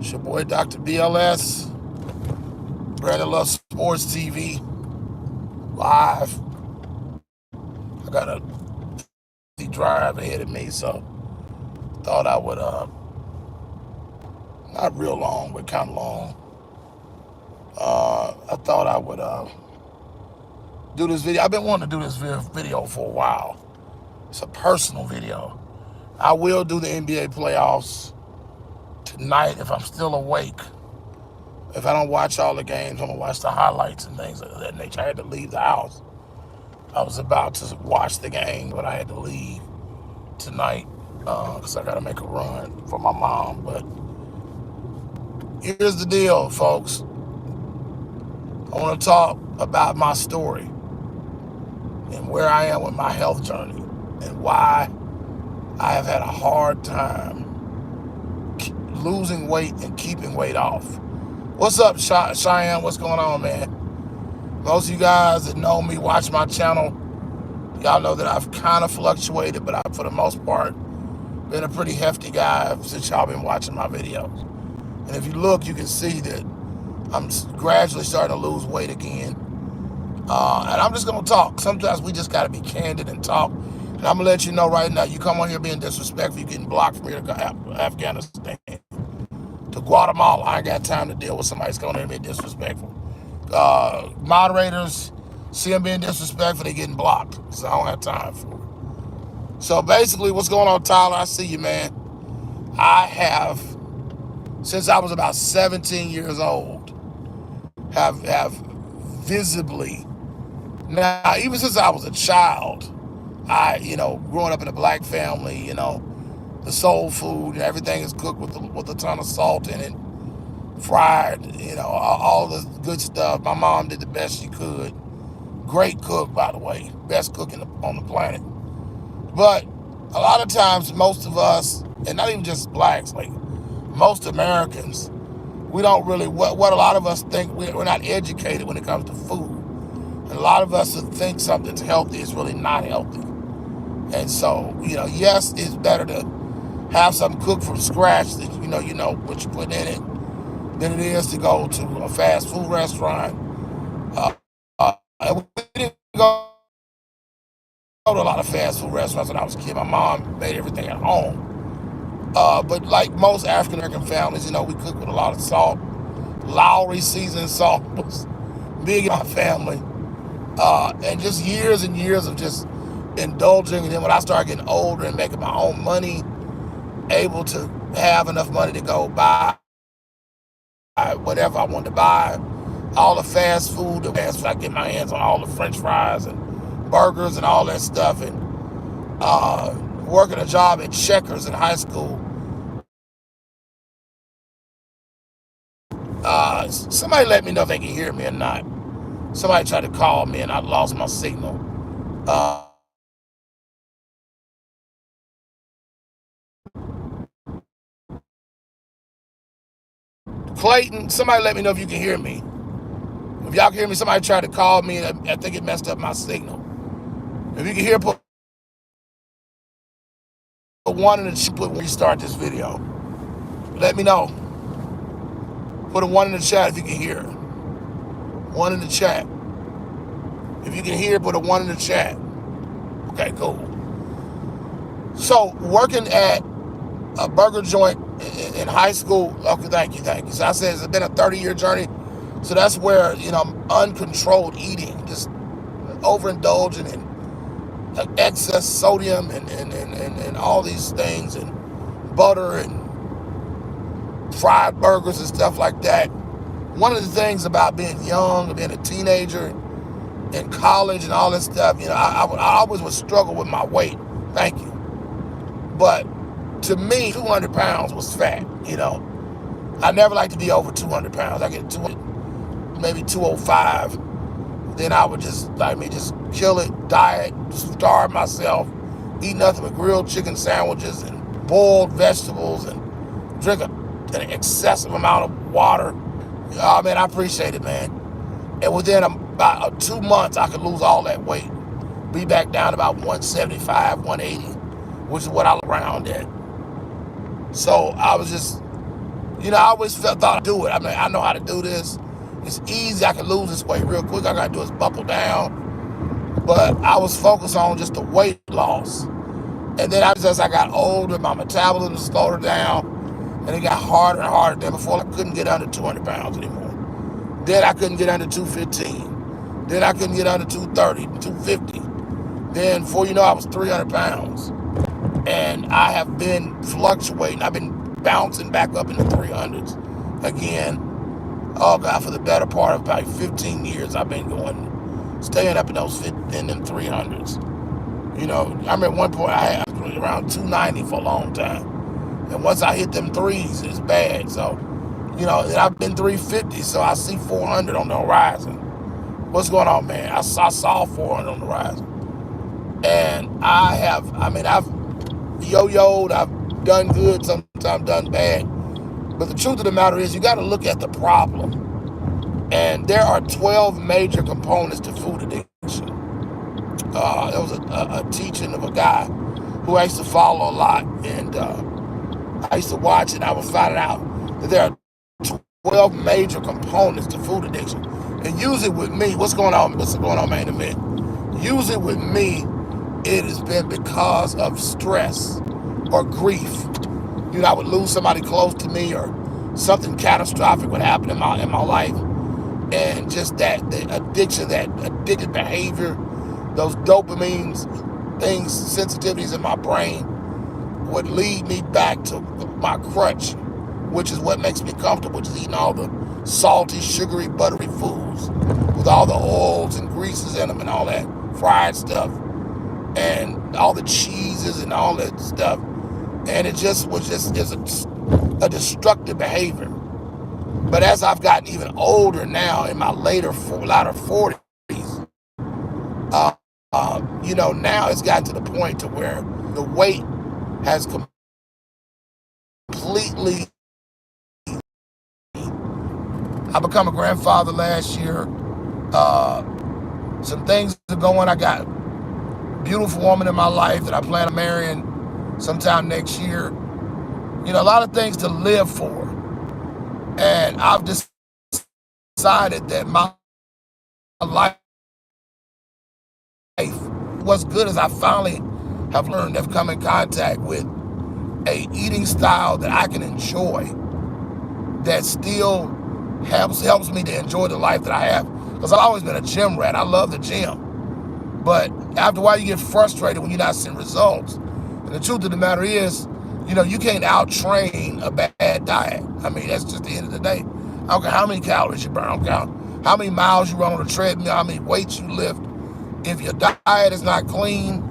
It's your boy Dr. BLS, Brandon Love Sports TV, live. I got a drive ahead of me, so thought I would, not real long, but kind of long. I thought I would do this video. I've been wanting to do this video for a while. It's a personal video. I will do the NBA playoffs tonight if I'm still awake. If I don't watch all the games, I'm going to watch the highlights and things of that nature. I had to leave the house. I was about to watch the game, but I had to leave tonight because I got to make a run for my mom. But here's the deal, folks. I want to talk about my story and where I am with my health journey and why I have had a hard time losing weight and keeping weight off. What's up, Cheyenne? What's going on, man? Most of you guys that know me, watch my channel, y'all know that I've kind of fluctuated, but I've, for the most part, been a pretty hefty guy since y'all been watching my videos. And if you look, you can see that I'm gradually starting to lose weight again. And I'm just going to talk. Sometimes we just got to be candid and talk. And I'm going to let you know right now, you come on here being disrespectful, you're getting blocked from here to Afghanistan, to Guatemala. I ain't got time to deal with somebody that's going to be disrespectful. Moderators see them being disrespectful, they getting blocked. So I don't have time for it. So basically, what's going on, Tyler? I see you, man. I have, since I was about 17 years old, have visibly, now even since I was a child, growing up in a black family, the soul food and everything is cooked with a ton of salt in it, fried, all the good stuff. My mom did the best she could. Great cook, by the way, best cook on the planet. But a lot of times, most of us, and not even just blacks, like most Americans, we don't really, what a lot of us think, we're not educated when it comes to food. And a lot of us think something's healthy is really not healthy. And so, yes, it's better to have something cooked from scratch that you know what you put in it, than it is to go to a fast food restaurant. And we didn't go to a lot of fast food restaurants when I was a kid. My mom made everything at home. But like most African American families, we cook with a lot of salt. Lowry seasoned salt was big in my family. And just years and years of just indulging. And then when I started getting older and making my own money, able to have enough money to go buy whatever I wanted to buy, all the fast food, I get my hands on all the French fries and burgers and all that stuff, and working a job at Checkers in high school. Somebody let me know if they can hear me or not. Somebody tried to call me and I lost my signal. Clayton, somebody let me know if you can hear me. If y'all can hear me, somebody tried to call me and I think it messed up my signal. If you can hear, put one in the chat when we start this video. Let me know. Put a one in the chat if you can hear. One in the chat. If you can hear, put a one in the chat. Okay, cool. So working at a burger joint in high school. Okay, thank you. So I said it's been a 30-year journey. So that's where, uncontrolled eating, just overindulging in excess sodium and all these things, and butter and fried burgers and stuff like that. One of the things about being young, being a teenager, in college and all that stuff, I always would struggle with my weight. Thank you. But to me, 200 pounds was fat, I never liked to be over 200 pounds. I get 200, maybe 205. Then I would just kill it, diet, starve myself, eat nothing but grilled chicken sandwiches and boiled vegetables and drink an excessive amount of water. Oh, man, I appreciate it, man. And within about 2 months, I could lose all that weight, be back down to about 175, 180, which is what I was around at. So I was just, I always thought I'd do it. I mean, I know how to do this. It's easy. I can lose this weight real quick. All I gotta do is buckle down. But I was focused on just the weight loss. And then as I got older, my metabolism slowed down, and it got harder and harder. Then before I couldn't get under 200 pounds anymore. Then I couldn't get under 215. Then I couldn't get under 230, 250. Then before you know, I was 300 pounds. And I have been fluctuating. I've been bouncing back up in the 300s again. Oh God, for the better part of about 15 years, I've been staying up in them 300s. I remember at one point I was around 290 for a long time. And once I hit them threes, it's bad. So, and I've been 350, so I see 400 on the horizon. What's going on, man? I saw 400 on the horizon. And I've yo-yoed, I've done good, sometimes done bad. But the truth of the matter is, you got to look at the problem. And there are 12 major components to food addiction. There was a teaching of a guy who I used to follow a lot, and I used to watch it. I was finding out that there are 12 major components to food addiction. And usually with me, what's going on, main event? Usually with me, it has been because of stress or grief. I would lose somebody close to me, or something catastrophic would happen in my life. And just the addiction, that addictive behavior, those dopamines, things, sensitivities in my brain would lead me back to my crutch, which is what makes me comfortable, which is eating all the salty, sugary, buttery foods with all the oils and greases in them and all that fried stuff and all the cheeses and all that stuff. And it just was a destructive behavior. But as I've gotten even older now, in my latter 40s, now it's gotten to the point to where the weight has completely. I become a grandfather last year. Some things are going. I got a beautiful woman in my life that I plan on marrying sometime next year. A lot of things to live for. And I've decided that my life, what's good is I finally have learned, have come in contact with a eating style that I can enjoy, that still helps me to enjoy the life that I have. Because I've always been a gym rat. I love the gym. But after a while, you get frustrated when you're not seeing results. And the truth of the matter is, you can't out-train a bad diet. I mean, that's just the end of the day. I don't care how many calories you burn. I don't care how many miles you run on a treadmill, how many weights you lift. If your diet is not clean,